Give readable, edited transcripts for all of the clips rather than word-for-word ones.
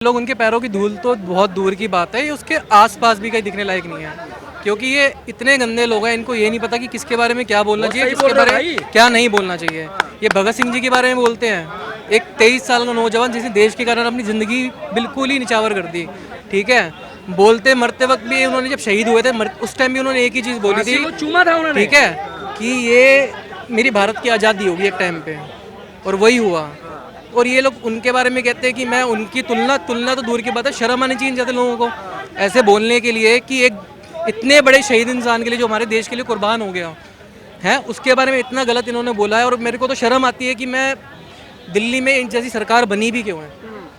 लोग उनके पैरों की धूल तो बहुत दूर की बात है, ये उसके आसपास भी कहीं दिखने लायक नहीं है, क्योंकि ये इतने गंदे लोग हैं, इनको ये नहीं पता कि किसके बारे में क्या बोलना चाहिए, किसके बारे में क्या नहीं बोलना चाहिए। ये भगत सिंह जी के बारे में बोलते हैं, एक 23 साल का नौजवान जिसने देश के कारण अपनी ज़िंदगी बिल्कुल ही निछावर कर दी। ठीक है, बोलते मरते वक्त भी उन्होंने जब शहीद हुए थे उस टाइम भी उन्होंने एक ही चीज़ बोली थी, चूमा था उन्होंने, ठीक है, कि ये मेरी भारत की आज़ादी होगी एक टाइम पे, और वही हुआ। और ये लोग उनके बारे में कहते हैं कि मैं उनकी तुलना तो दूर की बात है, शर्म आनी चाहिए जाते लोगों को ऐसे बोलने के लिए कि एक इतने बड़े शहीद इंसान के लिए जो हमारे देश के लिए कुर्बान हो गया है, उसके बारे में इतना गलत इन्होंने बोला है। और मेरे को तो शर्म आती है कि मैं दिल्ली में इन जैसी सरकार बनी भी क्यों है।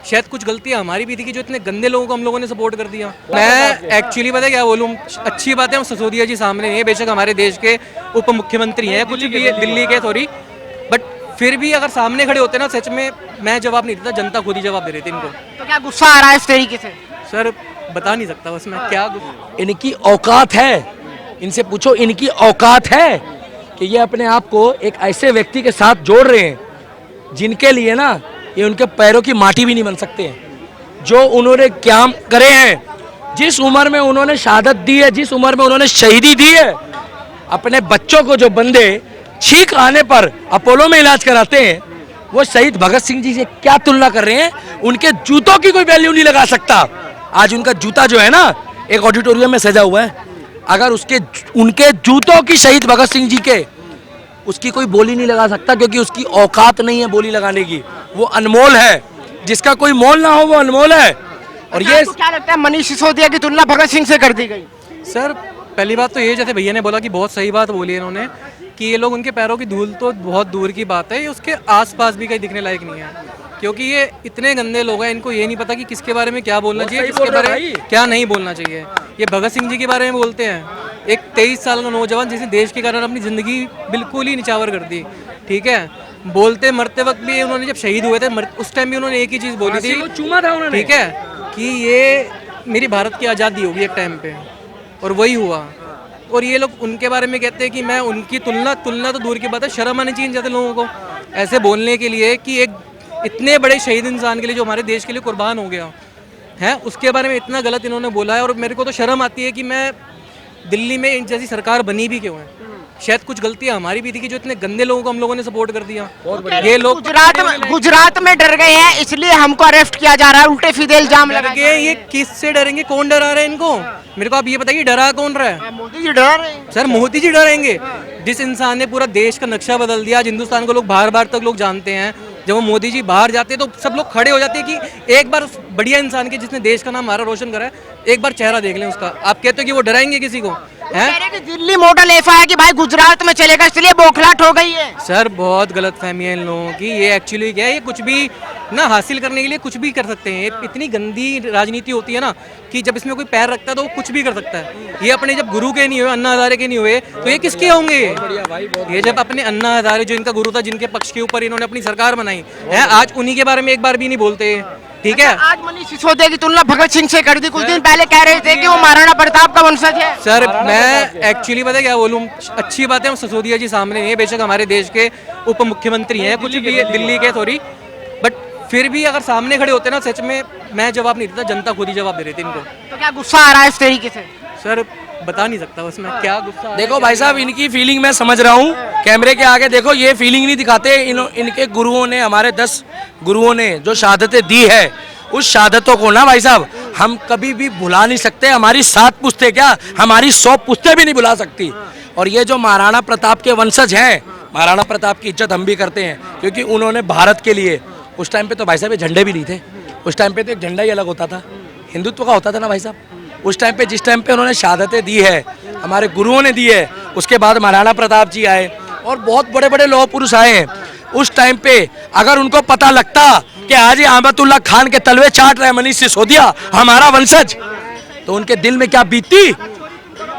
शायद कुछ गलतियाँ हमारी भी थी कि जो इतने गंदे लोगों को हम लोगों ने सपोर्ट कर दिया। मैं एक्चुअली पता क्या बोलूँ, अच्छी बात है हम सिसोदिया जी सामने नहीं है, बेशक हमारे देश के उप मुख्यमंत्री हैं, कुछ भी दिल्ली के सॉरी, बट फिर भी अगर सामने खड़े होते ना, सच में मैं जवाब नहीं देता, जनता खुद ही जवाब दे रही थी इनको। तो क्या गुस्सा आ रहा है इस तरीके से? सर बता नहीं सकता बस मैं क्या इनकी औकात है, इनसे पूछो इनकी औकात है कि ये अपने आप को एक ऐसे व्यक्ति के साथ जोड़ रहे हैं जिनके लिए ना ये उनके पैरों की माटी भी नहीं बन सकते हैं। जो उन्होंने क्या करे हैं, जिस उम्र में उन्होंने शहादत दी है, जिस उम्र में उन्होंने शहीदी दी है, अपने बच्चों को जो बंदे छींक आने पर अपोलो में इलाज कराते हैं, वो शहीद भगत सिंह जी से क्या तुलना कर रहे हैं। उनके जूतों की कोई वैल्यू नहीं लगा सकता। आज उनका जूता जो है ना, एक ऑडिटोरियम में सजा हुआ है, अगर उनके जूतों की शहीद भगत सिंह जी के उसकी कोई बोली नहीं लगा सकता, क्योंकि उसकी औकात नहीं है बोली लगाने की। वो अनमोल है, जिसका कोई मोल ना हो वो अनमोल है। और ये क्या लगता है मनीष सिसोदिया की तुलना भगत सिंह से कर दी गई? सर पहली बात तो ये, जैसे भैया ने बोला कि बहुत सही बात बोली है इन्होंने, कि ये लोग उनके पैरों की धूल तो बहुत दूर की बात है, ये उसके आसपास भी कहीं दिखने लायक नहीं है, क्योंकि ये इतने गंदे लोग हैं, इनको ये नहीं पता कि किसके बारे में क्या बोलना चाहिए, किसके बारे में क्या नहीं बोलना चाहिए। ये भगत सिंह जी के बारे में बोलते हैं, एक 23 साल का नौजवान जिसने देश के कारण अपनी ज़िंदगी बिल्कुल ही निछावर कर दी। ठीक है, बोलते मरते वक्त भी उन्होंने जब शहीद हुए थे उस टाइम भी उन्होंने एक ही चीज़ बोली थी, चूमा था उन्होंने, ठीक है, कि ये मेरी भारत की आज़ादी होगी एक टाइम पे, और वही हुआ। और ये लोग उनके बारे में कहते हैं कि मैं उनकी तुलना तो दूर की बात है, शर्म आनी चाहिए जाते लोगों को ऐसे बोलने के लिए कि एक इतने बड़े शहीद इंसान के लिए जो हमारे देश के लिए कुर्बान हो गया है, उसके बारे में इतना गलत इन्होंने बोला है। और मेरे को तो शर्म आती है कि मैं दिल्ली में इन जैसी सरकार बनी भी क्यों है। शायद कुछ गलतियां हमारी भी थी कि जो इतने गंदे लोगों को हम लोगों ने सपोर्ट कर दिया। ये लोग गुजरात में डर गए हैं, इसलिए हमको अरेस्ट किया जा रहा है, उल्टे सीधे इल्जाम लगा के। ये किससे डरेंगे, कौन डरा रहा है इनको? मेरे को आप ये बताइए, डरा कौन रहा है? मोदी जी डरा रहे हैं। सर मोदी जी डरेंगे? जिस इंसान ने पूरा देश का नक्शा बदल दिया, आज हिंदुस्तान को लोग बाहर तक लोग जानते हैं, जब वो मोदी जी बाहर जाते हैं तो सब लोग खड़े हो जाते हैं कि एक बार उस बढ़िया इंसान के जिसने देश का नाम हमारा रोशन करा है, एक बार चेहरा देख लें उसका। आप कहते हो कि वो डराएंगे किसी को? कि दिल्ली मॉडल ऐसा है कि भाई गुजरात में चलेगा, इसलिए बौखलाहट हो गई है। सर बहुत गलत फहमी है इन लोगों की। ये एक्चुअली क्या है, ये कुछ भी ना हासिल करने के लिए कुछ भी कर सकते हैं। इतनी गंदी राजनीति होती है ना कि जब इसमें कोई पैर रखता है तो वो कुछ भी कर सकता है। ये अपने जब गुरु के नहीं हुए, अन्ना हजारे के नहीं हुए, तो ये किसके होंगे? ये जब अपने अन्ना हजारे जो इनका गुरु था, जिनके पक्ष के ऊपर इन्होंने अपनी सरकार बनाई है, आज उन्हीं के बारे में एक बार भी नहीं बोलते। ठीक है, आज मनीष सिसोदिया की तुलना भगत सिंह से कर दी। कुछ दिन पहले कह रहे थे कि वो महाराणा प्रताप का वंशज है। सर मैं एक्चुअली पता क्या बोलूँ, अच्छी बात है हम सिसोदिया जी सामने नहीं है, बेशक हमारे देश के उप मुख्यमंत्री हैं, कुछ भी दिल्ली के सॉरी, बट फिर भी अगर सामने खड़े होते ना, सच में मैं जवाब नहीं देता, जनता खुद ही जवाब दे रही थी इनको। तो क्या गुस्सा आ रहा है इस तरीके से? सर बता नहीं सकता बस मैं क्या गुस्सा। देखो भाई साहब, इनकी फीलिंग मैं समझ रहा हूँ, कैमरे के आगे देखो ये फीलिंग नहीं दिखाते। इनके गुरुओं ने, हमारे 10 गुरुओं ने जो शहादतें दी है, उस शहादतों को ना भाई साहब हम कभी भी भुला नहीं सकते। हमारी 7 पुश्तें क्या, हमारी 100 पुश्तें भी नहीं भुला सकती। और ये जो महाराणा प्रताप के वंशज हैं, महाराणा प्रताप की इज्जत हम भी करते हैं, क्योंकि उन्होंने भारत के लिए उस टाइम पे तो भाई साहब ये झंडे भी नहीं थे। उस टाइम पे तो एक झंडा ही अलग होता था, हिंदुत्व का होता था ना भाई साहब। उस टाइम पे जिस टाइम पे उन्होंने शहादतें दी है, हमारे गुरुओं ने दी है, उसके बाद महाराणा प्रताप जी आए और बहुत बड़े बड़े लौह पुरुष आए हैं। उस टाइम पे अगर उनको पता लगता कि आज ये अहमदुल्ला खान के तलवे चाट रहे मनीष सिसोदिया, हमारा वंशज, तो उनके दिल में क्या बीतती।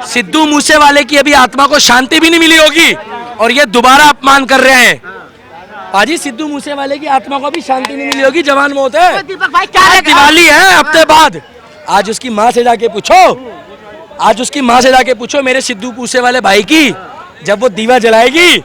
सिद्धू मूसेवाले की अभी आत्मा को शांति भी नहीं मिली होगी, और ये दोबारा अपमान कर रहे हैं। पाजी सिद्धू मूसेवाले की आत्मा को भी शांति नहीं मिली होगी, जवान मौत है। दीपक भाई क्या दिवाली है हफ्ते बाद, आज उसकी माँ से जाके पूछो, आज उसकी माँ से जाके पूछो मेरे सिद्धू मूसेवाले भाई की, जब वो दीवा जलाएगी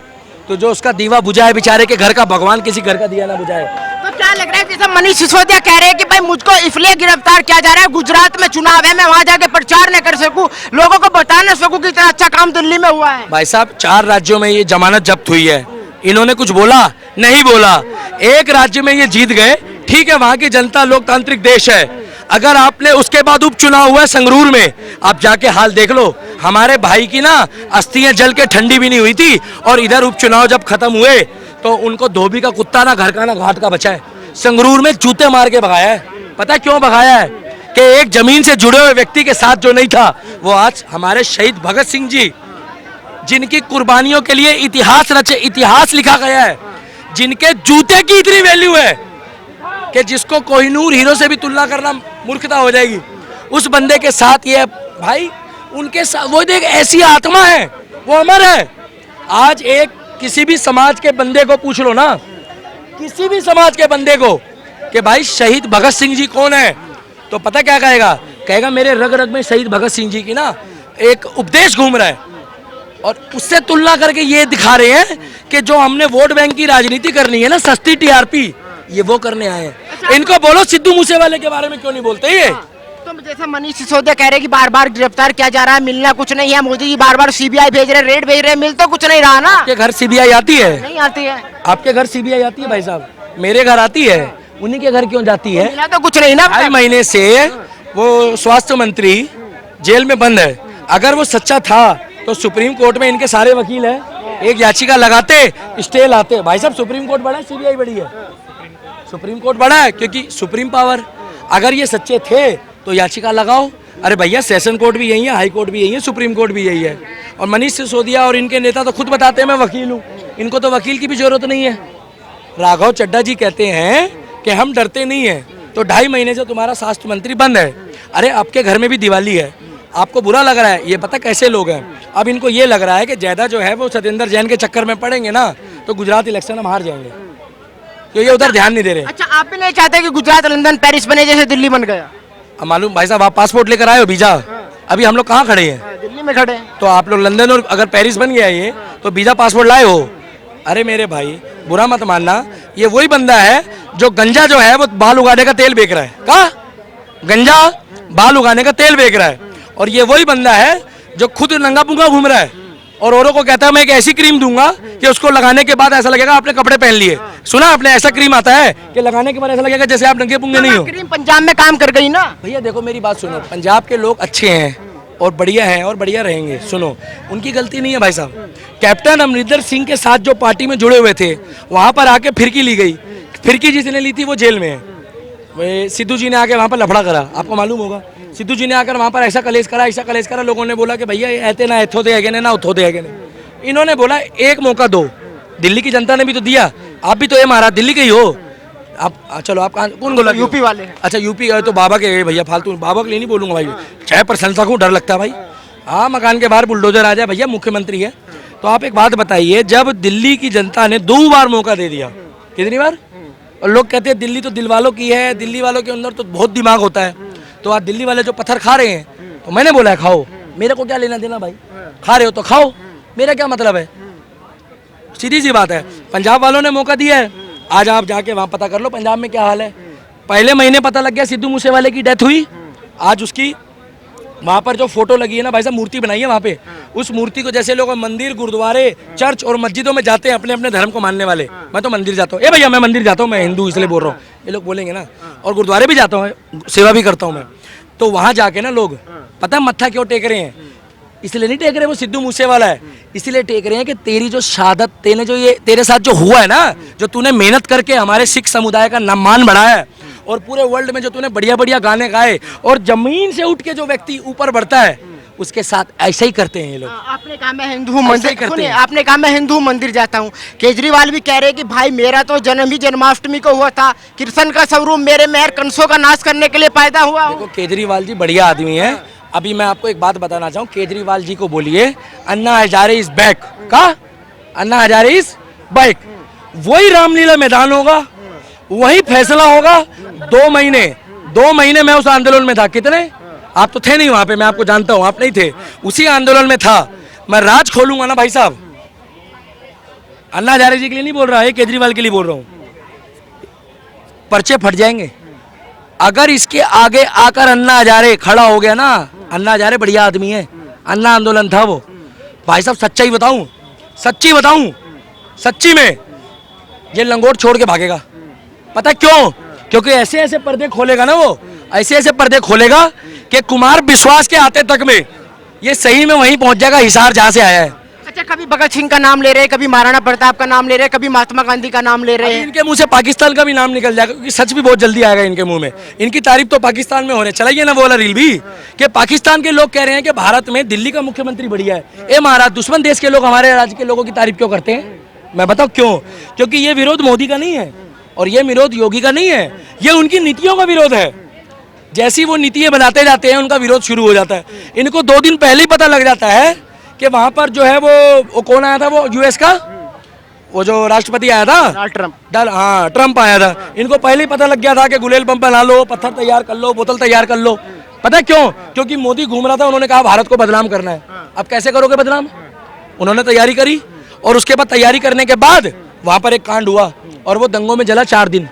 तो जो उसका दीवा बुझाए बेचारे के घर का, भगवान किसी घर का दिया ना बुझाए। तो क्या लग रहा है, जैसे मनीष सिसोदिया कह रहे हैं कि भाई मुझको इसलिए गिरफ्तार किया जा रहा है, गुजरात में चुनाव है, मैं वहां जाके प्रचार न कर सकूं, लोगों को बता न सकूं कि इतना अच्छा काम दिल्ली में हुआ है। भाई साहब 4 राज्यों में ये जमानत जब्त हुई है, इन्होंने कुछ बोला नहीं बोला, एक राज्य में ये जीत गए, ठीक है वहां की जनता लोकतांत्रिक देश है। अगर आपने उसके बाद उपचुनाव हुआ है संगरूर में, आप जाके हाल देख लो, हमारे भाई की ना अस्थियां जल के ठंडी भी नहीं हुई थी, और इधर उपचुनाव जब खत्म हुए तो उनको धोबी का कुत्ता ना घर का ना घाट का बचा है। संगरूर में जूते मार के भगाया है। पता है क्यों भगाया है? कि एक जमीन से जुड़े हुए व्यक्ति के साथ जो नहीं था, वो आज हमारे शहीद भगत सिंह जी, जिनकी कुर्बानियों के लिए इतिहास लिखा गया है, जिनके जूते की इतनी वैल्यू है कि जिसको कोहिनूर हीरो से भी तुलना करना मूर्खता हो जाएगी, उस बंदे के साथ ये भाई, उनके साथ वो एक ऐसी आत्मा है, वो अमर है। आज एक किसी भी समाज के बंदे को पूछ लो ना, किसी भी समाज के बंदे को कि भाई शहीद भगत सिंह जी कौन है, तो पता क्या कहेगा? कहेगा मेरे रग रग में शहीद भगत सिंह जी की ना एक उपदेश घूम रहा है। और उससे तुलना करके ये दिखा रहे हैं कि जो हमने वोट बैंक की राजनीति करनी है ना, सस्ती टीआरपी, ये वो करने आए हैं। इनको बोलो सिद्धू मूसेवाले के बारे में क्यों नहीं बोलते ये? तो जैसे मनीष सिसोदिया कह रहे हैं कि बार बार गिरफ्तार किया जा रहा है, मिलना कुछ नहीं है, मोदी जी बार बार सीबीआई भेज रहे हैं, रेड भेज रहे हैं, मिल तो कुछ नहीं रहा ना। आपके घर सीबीआई आती है? नहीं आती है। आपके घर सीबीआई आती है भाई साहब? मेरे घर आती है, उन्हीं के घर क्यों जाती है? मिला तो कुछ नहीं ना। 2.5 महीने से वो स्वास्थ्य मंत्री जेल में बंद है। अगर वो सच्चा था तो सुप्रीम कोर्ट में इनके सारे वकील हैं, एक याचिका लगाते, स्टे लाते। भाई साहब सुप्रीम कोर्ट बड़ा है, सीबीआई बड़ी है? सुप्रीम कोर्ट बड़ा है क्योंकि सुप्रीम पावर। अगर ये सच्चे थे तो याचिका लगाओ। अरे भैया सेशन कोर्ट भी यही है, हाई कोर्ट भी यही है, सुप्रीम कोर्ट भी यही है। और मनीष सिसोदिया और इनके नेता तो खुद बताते हैं मैं वकील हूँ, इनको तो वकील की भी जरूरत नहीं है। राघव चड्ढा जी कहते हैं कि हम डरते नहीं हैं, तो 2.5 महीने से तुम्हारा स्वास्थ्य मंत्री बंद है। अरे आपके घर में भी दिवाली है, आपको बुरा लग रहा है, ये पता कैसे लोग हैं। अब इनको ये लग रहा है कि ज्यादा जो है वो सत्येंद्र जैन के चक्कर में पड़ेंगे ना, तो गुजरात इलेक्शन हम हार जाएंगे, तो ये उधर ध्यान नहीं दे रहे। अच्छा, आप भी नहीं चाहते कि गुजरात लंदन पेरिस बने जैसे दिल्ली बन गया? अब मालूम भाई साहब, आप पासपोर्ट लेकर आए हो, वीजा? अभी हम लोग कहाँ खड़े हैं? दिल्ली में खड़े हैं। तो आप लोग लंदन और अगर पेरिस बन गया ये, तो वीजा पासपोर्ट लाए हो? अरे मेरे भाई बुरा मत मानना, ये वही बंदा है जो गंजा जो है वो बाल उगाने का तेल बेच रहा है। कहा? गंजा बाल उगाने का तेल बेच रहा है। और ये वही बंदा है जो खुद नंगा पुंगा घूम रहा है और औरों को कहता है मैं एक ऐसी क्रीम दूंगा कि उसको लगाने के बाद ऐसा लगेगा आपने कपड़े पहन लिए। सुना आपने? ऐसा क्रीम आता है कि लगाने के बाद ऐसा लगेगा जैसे आप नंगे पुंगे नहीं हो। क्रीम पंजाब में काम कर गई ना। भैया देखो मेरी बात सुनो, पंजाब के लोग अच्छे हैं और बढ़िया हैं और बढ़िया रहेंगे। सुनो, उनकी गलती नहीं है भाई साहब। कैप्टन अमरिंदर सिंह के साथ जो पार्टी में जुड़े हुए थे, वहां पर आके फिरकी ली गई। फिरकी जिसने ली थी वो जेल में है। सिद्धू जी ने आके वहां पर लफड़ा करा, आपको मालूम होगा। सिद्धू जी ने आकर वहां पर ऐसा कलेश करा, लोगों ने बोला कि भैया ऐते ना एथो दे है ना उथो दे है। इन्होंने बोला एक मौका दो, दिल्ली की जनता ने भी तो दिया, आप भी तो ये महाराज दिल्ली के ही हो आप। चलो आप कौन बोला? यूपी वाले। अच्छा यूपी तो बाबा के भैया, फालतू बाबा के लिए नहीं बोलूंगा भाई, चाहे प्रशंसा को डर लगता है भाई। हाँ, मकान के बाहर बुलडोजर आ जाए भैया, मुख्यमंत्री है। तो आप एक बात बताइए, जब दिल्ली की जनता ने 2 बार मौका दे दिया, कितनी बार? और लोग कहते हैं दिल्ली तो दिल वालों की है, दिल्ली वालों के अंदर तो बहुत दिमाग होता है। तो आज दिल्ली वाले जो पत्थर खा रहे हैं, तो मैंने बोला है खाओ, मेरे को क्या लेना देना भाई, खा रहे हो तो खाओ, मेरा क्या मतलब है? सीधी सी बात है। पंजाब वालों ने मौका दिया है, आज आप जाके वहां पता कर लो पंजाब में क्या हाल है। पहले महीने पता लग गया सिद्धू मूसेवाले की डेथ हुई, आज उसकी वहां पर जो फोटो लगी है ना भाई साहब, मूर्ति बनाई है वहां पे, उस मूर्ति को जैसे लोग मंदिर, गुरुद्वारे, चर्च और मस्जिदों में जाते हैं अपने अपने धर्म को मानने वाले, मैं तो मंदिर जाता हूँ। ए भैया मैं मंदिर जाता हूँ, मैं हिंदू इसलिए बोल रहा हूँ, ये लोग बोलेंगे ना। और गुरुद्वारे भी जाता हूँ, सेवा भी करता हूँ मैं। तो वहां जाके ना लोग पता है मत्था क्यों टेक रहे हैं? इसलिए नहीं टेक रहे वो सिद्धू मूसेवाला है, इसलिए टेक रहे हैं कि तेरी जो शहादत, तेने जो ये तेरे साथ जो हुआ है ना, जो तूने मेहनत करके हमारे सिख समुदाय का सम्मान बढ़ाया है, और पूरे वर्ल्ड में जो तूने बढ़िया बढ़िया गाने गाए, और जमीन से उठ के जो व्यक्ति ऊपर बढ़ता है उसके साथ ऐसे ही करते हैं ये लोग। आपने कहा मैं हिंदू मंदिर, सुनिए, आपने कहा मैं हिंदू मंदिर जाता हूँ। केजरीवाल भी कह रहे हैं कि भाई मेरा तो जन्म ही जन्माष्टमी को हुआ था, कृष्ण का स्वरूप मेरे मेहर कंसों का नाश करने के लिए पैदा हुआ हूँ। देखो केजरीवाल जी बढ़िया आदमी है। अभी मैं आपको एक बात बताना चाहूँ, केजरीवाल जी को बोलिए अन्ना हजारे इज बैक। का अन्ना हजारे इज बैक, वही रामलीला मैदान होगा, वही फैसला होगा। 2 महीने मैं उस आंदोलन में था। कितने? आप तो थे नहीं वहां पे, मैं आपको जानता हूं, आप नहीं थे, उसी आंदोलन में था। मैं राज खोलूंगा ना भाई साहब, अन्ना हजारे जी के लिए नहीं बोल रहा है, केजरीवाल के लिए बोल रहा हूं। पर्चे फट जाएंगे, अगर इसके आगे आकर अन्ना हजारे खड़ा हो गया ना, अन्ना हजारे बढ़िया आदमी है, अन्ना आंदोलन था वो। भाई साहब सच्चाई बताऊं, सच्ची बताऊं, सच्ची में ये लंगोट छोड़ के भागेगा। पता है क्यों? क्योंकि ऐसे ऐसे पर्दे खोलेगा ना वो, ऐसे ऐसे पर्दे खोलेगा कि कुमार विश्वास के आते तक में ये सही में वहीं पहुंच जाएगा हिसार जहां से आया है। अच्छा, कभी भगत सिंह का नाम ले रहे हैं, कभी महाराणा प्रताप का नाम ले रहे हैं, कभी महात्मा गांधी का नाम ले रहे हैं। इनके मुंह से पाकिस्तान का भी नाम निकल जाएगा, क्योंकि सच भी बहुत जल्दी आएगा इनके मुंह में। इनकी तारीफ तो पाकिस्तान में हो रही है, चलाइए ना वो वाला रील भी कि पाकिस्तान के लोग कह रहे हैं कि भारत में दिल्ली का मुख्यमंत्री बढ़िया है। ए महाराज, दुश्मन देश के लोग हमारे राज्य के लोगों की तारीफ क्यों करते हैं? मैं बताऊं क्यों? क्योंकि ये विरोध मोदी का नहीं है और ये विरोध योगी का नहीं है, ये उनकी नीतियों का विरोध है। जैसी वो नीतियां बनाते जाते हैं उनका विरोध शुरू हो जाता है। इनको 2 दिन पहले ही पता लग जाता है कि वहां पर जो है वो कौन आया था, वो यूएस का वो जो राष्ट्रपति आया था, डोनाल्ड ट्रम्प। हाँ ट्रम्प आया था। इनको पहले ही पता लग गया था कि गुलेल बम बना लो, पत्थर तैयार कर लो, बोतल तैयार कर लो। पता है क्यों? क्योंकि मोदी घूम रहा था, उन्होंने कहा भारत को बदनाम करना है। अब कैसे करोगे बदनाम? उन्होंने तैयारी करी और उसके बाद तैयारी करने के बाद वहां पर एक कांड हुआ और वो दंगों में जला 4 दिन,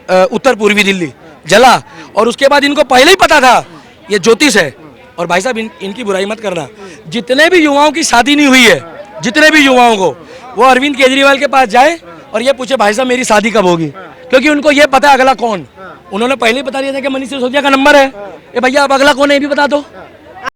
उत्तर पूर्वी दिल्ली जला। और उसके बाद इनको पहले ही पता था ये ज्योतिष है। और भाई साहब इनकी बुराई मत करना, जितने भी युवाओं की शादी नहीं हुई है, जितने भी युवाओं को, वो अरविंद केजरीवाल के पास जाए और ये पूछे भाई साहब मेरी शादी कब होगी, क्योंकि उनको ये पता है अगला कौन। उन्होंने पहले ही बता दिया था कि मनीष सिसोदिया का नंबर है। ये भैया अब अगला कौन है ये भी बता दो।